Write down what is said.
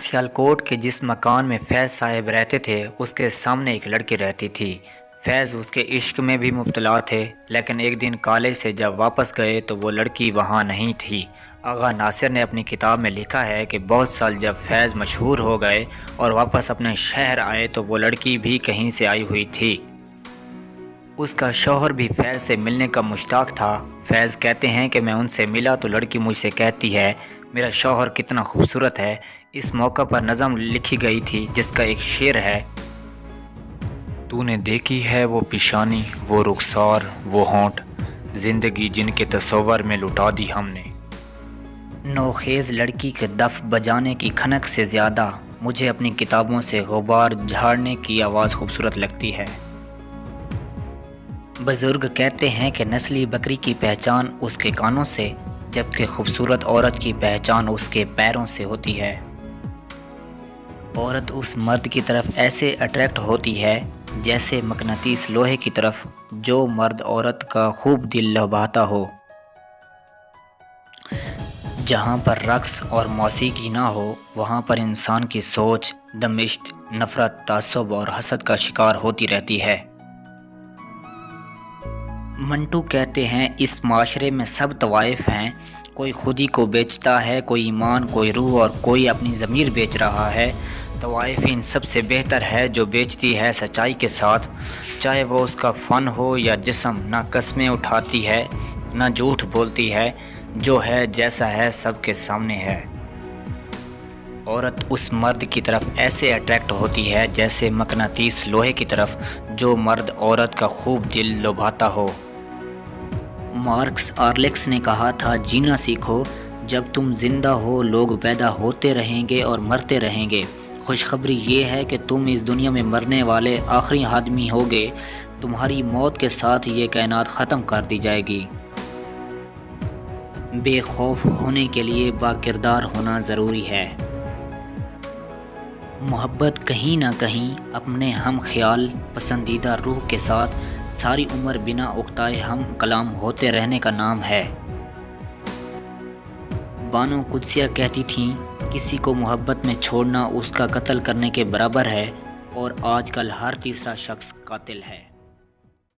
سیالکوٹ کے جس مکان میں فیض صاحب رہتے تھے اس کے سامنے ایک لڑکی رہتی تھی۔ فیض اس کے عشق میں بھی مبتلا تھے، لیکن ایک دن کالج سے جب واپس گئے تو وہ لڑکی وہاں نہیں تھی۔ آغا ناصر نے اپنی کتاب میں لکھا ہے کہ بہت سال جب فیض مشہور ہو گئے اور واپس اپنے شہر آئے تو وہ لڑکی بھی کہیں سے آئی ہوئی تھی۔ اس کا شوہر بھی فیض سے ملنے کا مشتاق تھا۔ فیض کہتے ہیں کہ میں ان سے ملا تو لڑکی مجھ سے کہتی ہے میرا شوہر کتنا خوبصورت ہے۔ اس موقع پر نظم لکھی گئی تھی جس کا ایک شعر ہے: تو نے دیکھی ہے وہ پیشانی، وہ رخسار، وہ ہونٹ، زندگی جن کے تصور میں لٹا دی ہم نے۔ نوخیز لڑکی کے دف بجانے کی کھنک سے زیادہ مجھے اپنی کتابوں سے غبار جھاڑنے کی آواز خوبصورت لگتی ہے۔ بزرگ کہتے ہیں کہ نسلی بکری کی پہچان اس کے کانوں سے، جبکہ خوبصورت عورت کی پہچان اس کے پیروں سے ہوتی ہے۔ عورت اس مرد کی طرف ایسے اٹریکٹ ہوتی ہے جیسے مقناطیس لوہے کی طرف، جو مرد عورت کا خوب دل لبھاتا ہو۔ جہاں پر رقص اور موسیقی نہ ہو وہاں پر انسان کی سوچ دمشق، نفرت، تعصب اور حسد کا شکار ہوتی رہتی ہے۔ منٹو کہتے ہیں اس معاشرے میں سب طوائف ہیں، کوئی خودی کو بیچتا ہے، کوئی ایمان، کوئی روح اور کوئی اپنی ضمیر بیچ رہا ہے۔ طوائف ان سب سے بہتر ہے جو بیچتی ہے سچائی کے ساتھ، چاہے وہ اس کا فن ہو یا جسم، نہ قسمیں اٹھاتی ہے نہ جھوٹ بولتی ہے، جو ہے جیسا ہے سب کے سامنے ہے۔ عورت اس مرد کی طرف ایسے اٹریکٹ ہوتی ہے جیسے مقناطیس لوہے کی طرف، جو مرد عورت کا خوب دل لبھاتا ہو۔ مارکس آرلیکس نے کہا تھا جینا سیکھو، جب تم زندہ ہو لوگ پیدا ہوتے رہیں گے اور مرتے رہیں گے۔ خوشخبری یہ ہے کہ تم اس دنیا میں مرنے والے آخری آدمی ہوگے، تمہاری موت کے ساتھ یہ کائنات ختم کر دی جائے گی۔ بے خوف ہونے کے لیے با کردار ہونا ضروری ہے۔ محبت کہیں نہ کہیں اپنے ہم خیال پسندیدہ روح کے ساتھ ساری عمر بنا اکتائے ہم کلام ہوتے رہنے کا نام ہے۔ بانو قدسیہ کہتی تھیں کسی کو محبت میں چھوڑنا اس کا قتل کرنے کے برابر ہے، اور آج کل ہر تیسرا شخص قاتل ہے۔